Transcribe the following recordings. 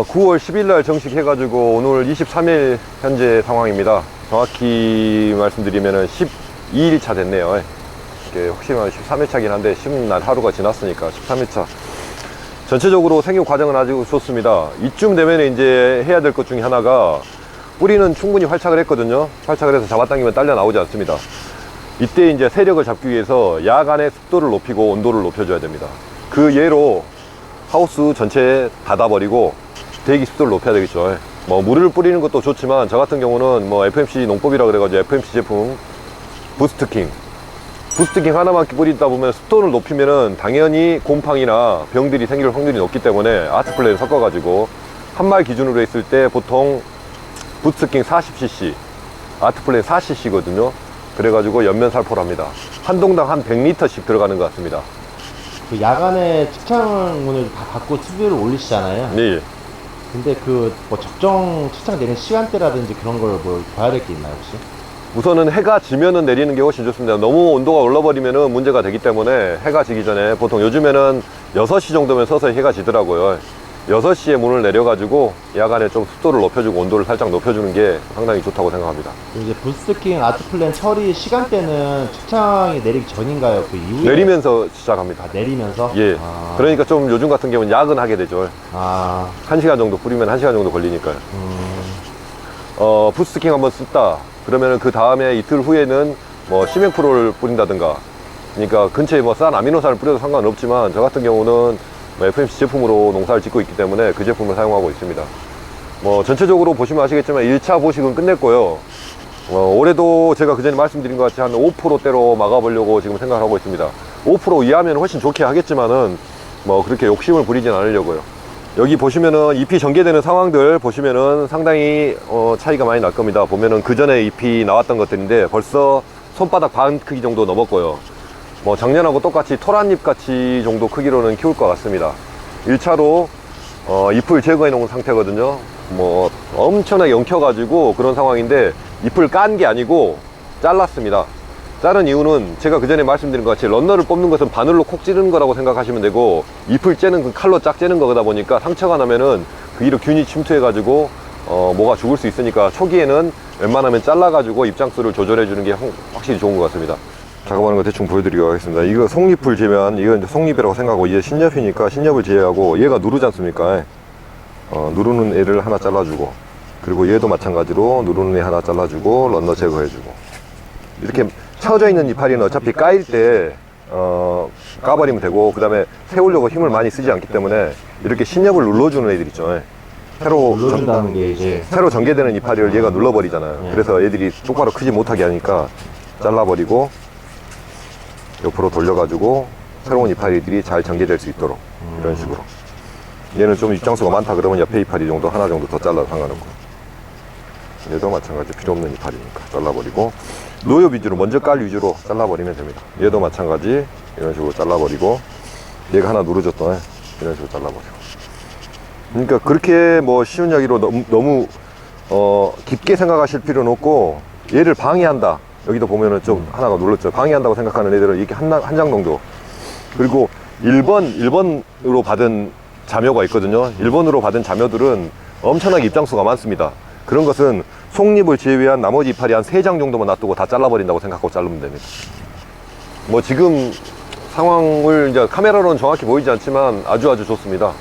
9월 10일 날 정식 해가지고 오늘 23일 현재 상황입니다. 정확히 말씀드리면은 12일 차 됐네요. 이게 혹시 13일 차긴 한데 쉬는 날 하루가 지났으니까 13일 차. 전체적으로 생육 과정은 아주 좋습니다. 이쯤 되면 이제 해야 될 것 중에 하나가, 뿌리는 충분히 활착을 했거든요. 활착을 해서 잡아당기면 딸려 나오지 않습니다. 이때 이제 세력을 잡기 위해서 야간에 습도를 높이고 온도를 높여줘야 됩니다. 그 예로 하우스 전체에 닫아버리고 대기 습도를 높여야 되겠죠. 뭐 물을 뿌리는 것도 좋지만, 저 같은 경우는 뭐 FMC 농법이라 그래가지고 FMC 제품 부스트킹 하나만 뿌리다 보면 습도를 높이면은 당연히 곰팡이나 병들이 생길 확률이 높기 때문에 아트플랜을 섞어가지고 한 말 기준으로 했을 때 보통 부스트킹 40cc, 아트플랜 4cc거든요. 그래가지고 연면 살포를 합니다. 한 동당 한 100리터씩 들어가는 것 같습니다. 그 야간에 측창문을 다 닫고 TV를 올리시잖아요. 네. 근데 그 뭐 적정 측창되는 시간대라든지 그런 걸 뭐 봐야 될 게 있나요, 혹시? 우선은 해가 지면은 내리는 게 훨씬 좋습니다. 너무 온도가 올라버리면은 문제가 되기 때문에 해가 지기 전에, 보통 요즘에는 6시 정도면 서서히 해가 지더라고요. 6시에 문을 내려가지고 야간에 좀 습도를 높여주고 온도를 살짝 높여주는 게 상당히 좋다고 생각합니다. 이제 부스트킹 아트플랜 처리 시간대는 측창이 내리기 전인가요? 그 이후에? 내리면서 시작합니다. 내리면서? 예. 그러니까 좀 요즘 같은 경우는 야근하게 되죠. 1시간 정도 뿌리면 1시간 정도 걸리니까요. 부스트킹 한번 썼다 그러면은 그 다음에 이틀 후에는 뭐 시멘프로를 뿌린다든가, 그러니까 근처에 뭐 싼 아미노산을 뿌려도 상관은 없지만, 저 같은 경우는 뭐 FMC 제품으로 농사를 짓고 있기 때문에 그 제품을 사용하고 있습니다. 뭐 전체적으로 보시면 아시겠지만 1차 보식은 끝냈고요. 올해도 제가 그전에 말씀드린 것 같이 한 5%대로 막아보려고 지금 생각을 하고 있습니다. 5% 이하면 훨씬 좋게 하겠지만은 뭐 그렇게 욕심을 부리진 않으려고요. 여기 보시면은 잎이 전개되는 상황들 보시면은 상당히 차이가 많이 날 겁니다. 보면은 그 전에 잎이 나왔던 것들인데 벌써 손바닥 반 크기 정도 넘었고요. 뭐 작년하고 똑같이 토란잎 같이 정도 크기로는 키울 것 같습니다. 1차로 잎을 제거해 놓은 상태거든요. 뭐 엄청나게 엉켜가지고 그런 상황인데, 잎을 깐 게 아니고 잘랐습니다. 자른 이유는 제가 그전에 말씀드린 것 같이 런너를 뽑는 것은 바늘로 콕 찌르는 거라고 생각하시면 되고, 잎을 째는 그 칼로 쫙 째는 거다 보니까 상처가 나면은 그 위로 균이 침투해 가지고 뭐가 죽을 수 있으니까 초기에는 웬만하면 잘라 가지고 입장수를 조절해 주는 게 확실히 좋은 것 같습니다. 작업하는 거 대충 보여드리도록 하겠습니다. 이거 속잎을 제외한, 이건 이제 속잎이라고 생각하고, 이게 신엽이니까 신엽을 제외하고, 얘가 누르지 않습니까? 누르는 애를 하나 잘라주고, 그리고 얘도 마찬가지로 누르는 애 하나 잘라주고 런너 제거해주고, 이렇게 쳐져 있는 이파리는 어차피 까일 때 까버리면 되고, 그 다음에 세우려고 힘을 많이 쓰지 않기 때문에 이렇게 신엽을 눌러주는 애들 있죠. 새로 눌러준다는 게 이제 새로 전개되는 이파리를 얘가 눌러버리잖아요. 그래서 애들이 똑바로 크지 못하게 하니까 잘라버리고 옆으로 돌려가지고 새로운 이파리들이 잘 전개될 수 있도록, 이런 식으로. 얘는 좀 입장수가 많다 그러면 옆에 이파리 정도 하나 정도 더 잘라도 상관없고, 얘도 마찬가지 필요 없는 이파리니까 잘라버리고, 노엽 위주로, 먼저 깔 위주로 잘라버리면 됩니다. 얘도 마찬가지 이런 식으로 잘라버리고, 얘가 하나 누르졌던 이런 식으로 잘라버리고. 그러니까 그렇게 뭐 쉬운 이야기로 너무 깊게 생각하실 필요는 없고, 얘를 방해한다, 여기도 보면은 좀 하나가 눌렀죠. 방해한다고 생각하는 애들은 이렇게 한 장 정도. 그리고 1번으로 받은 자묘가 있거든요. 1번으로 받은 자묘들은 엄청나게 입장수가 많습니다. 그런 것은 속잎을 제외한 나머지 이파리 한 3장 정도만 놔두고 다 잘라버린다고 생각하고 자르면 됩니다. 뭐 지금 상황을 이제 카메라로는 정확히 보이지 않지만 아주 좋습니다.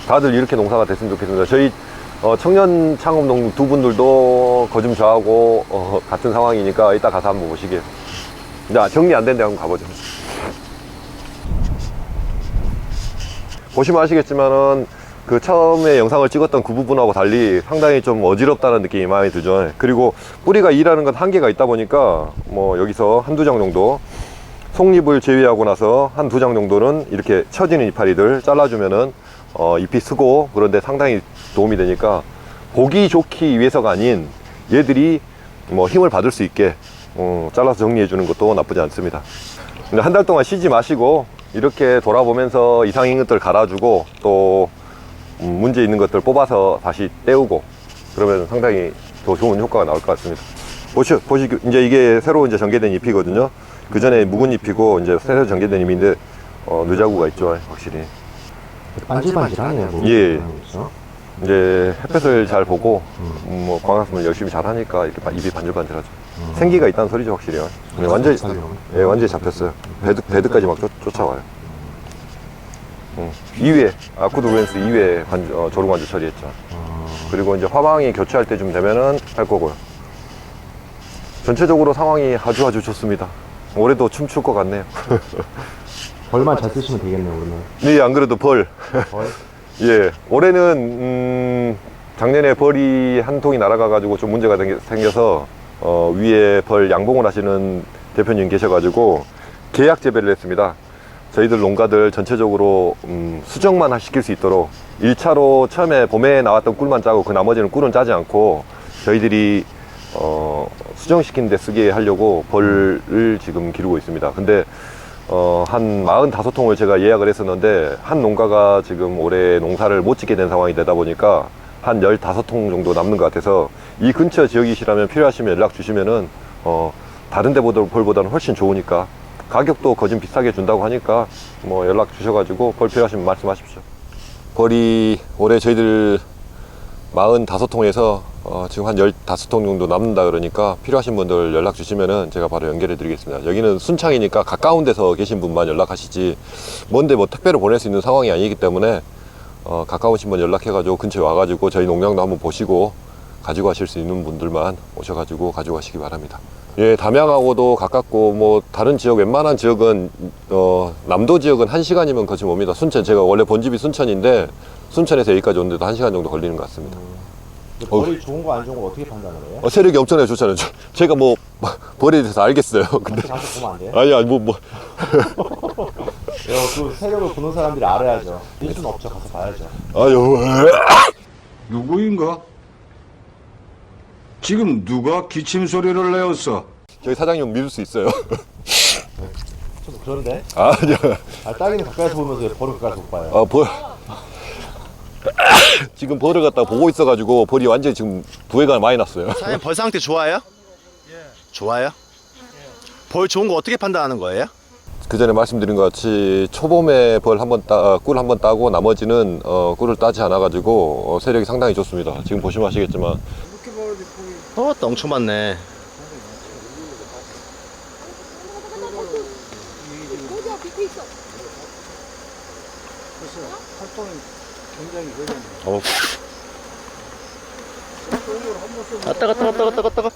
다들 이렇게 농사가 됐으면 좋겠습니다. 저희 청년 창업농 두 분들도 거좀 저하고 같은 상황이니까 이따 가서 한번 보시게. 이제 정리 안 된 데 한번 가보죠. 보시면 아시겠지만은 그 처음에 영상을 찍었던 그 부분하고 달리 상당히 좀 어지럽다는 느낌이 많이 들죠. 그리고 뿌리가 일하는 건 한계가 있다 보니까 뭐 여기서 한두 장 정도, 속잎을 제외하고 나서 한두 장 정도는 이렇게 처지는 이파리들 잘라주면은 잎이 쓰고 그런데 상당히 도움이 되니까, 보기 좋기 위해서가 아닌 얘들이 뭐 힘을 받을 수 있게 잘라서 정리해 주는 것도 나쁘지 않습니다. 근데 한 달 동안 쉬지 마시고 이렇게 돌아보면서 이상 있는 것들 갈아주고, 또 문제 있는 것들 뽑아서 다시 떼우고, 그러면 상당히 더 좋은 효과가 나올 것 같습니다. 보시고 이제 이게 새로 이제 전개된 잎이거든요. 그 전에 묵은 잎이고 이제 새로 전개된 잎인데 늦자구가 있죠, 확실히. 반질반질하네요. 뭐. 예. 그렇죠? 이제 햇볕을 잘 보고 뭐 광학습을 열심히 잘 하니까 이렇게 입이 반질반질하죠. 생기가 있다는 소리죠, 확실히. 네, 완전히 예, 완전히 잡혔어요. 베드까지 막 쫓아와요. 2회 아쿠드 루엔스 2회 조롱 관절 처리했죠. 그리고 이제 화방이 교체할 때쯤 되면은 할 거고요. 전체적으로 상황이 아주 좋습니다. 올해도 춤출 것 같네요. 벌만 잘 쓰시면 되겠네요, 오늘. 네, 안 그래도 벌. 벌? 예, 올해는 작년에 벌이 한 통이 날아가가지고 좀 문제가 생겨서 위에 벌 양봉을 하시는 대표님 계셔가지고 계약 재배를 했습니다. 저희들 농가들 전체적으로 수정만 시킬 수 있도록 1차로 처음에 봄에 나왔던 꿀만 짜고 그 나머지는 꿀은 짜지 않고 저희들이 수정시킨 데 쓰게 하려고 벌을 지금 기르고 있습니다. 근데 한 45통을 제가 예약을 했었는데 한 농가가 지금 올해 농사를 못 짓게 된 상황이 되다 보니까 한 15통 정도 남는 것 같아서 이 근처 지역이시라면 필요하시면 연락 주시면은 다른 벌보다는 훨씬 좋으니까 가격도 거진 비싸게 준다고 하니까 뭐 연락 주셔가지고 벌 필요하시면 말씀하십시오. 벌이 올해 저희들 45통에서 지금 한 15통 정도 남는다 그러니까 필요하신 분들 연락 주시면은 제가 바로 연결해 드리겠습니다. 여기는 순창이니까 가까운 데서 계신 분만 연락하시지 먼데 뭐 택배를 보낼 수 있는 상황이 아니기 때문에 가까우신 분 연락해 가지고 근처에 와 가지고 저희 농장도 한번 보시고 가지고 가실 수 있는 분들만 오셔 가지고 가지고 가시기 바랍니다. 예, 담양하고도 가깝고 뭐 다른 지역 웬만한 지역은 남도 지역은 1시간이면 거진 옵니다. 순천, 제가 원래 본집이 순천인데 순천에서 여기까지 오는데도 1시간 정도 걸리는 것 같습니다. 벌이 좋은 거 안 좋은 거 어떻게 판단을 해요? 세력이 엄청나게 좋잖아요. 제가 뭐 벌에 대해서 알겠어요. 근데 가서 보면 안 돼요? 아니 뭐 그 세력을 보는 사람들이 알아야죠. 일 수는 없죠. 가서 봐야죠. 아유 누구인가? 지금 누가 기침 소리를 내었어? 저희 사장님 믿을 수 있어요. 좀 그런데? 아니요. 딸기는 가까이서 보면서 왜 벌을 가까이서 못 봐요? 지금 벌을 갖다 보고 있어가지고 벌이 완전히 지금 부해가 많이 났어요. 사장님 벌 상태 좋아요? 예. 좋아요? 벌 좋은 거 어떻게 판단하는 거예요? 그 전에 말씀드린 것 같이 초봄에 꿀 한번 따고 나머지는 꿀을 따지 않아가지고 세력이 상당히 좋습니다. 지금 보시면 아시겠지만 또 엄청 많네. 왔다.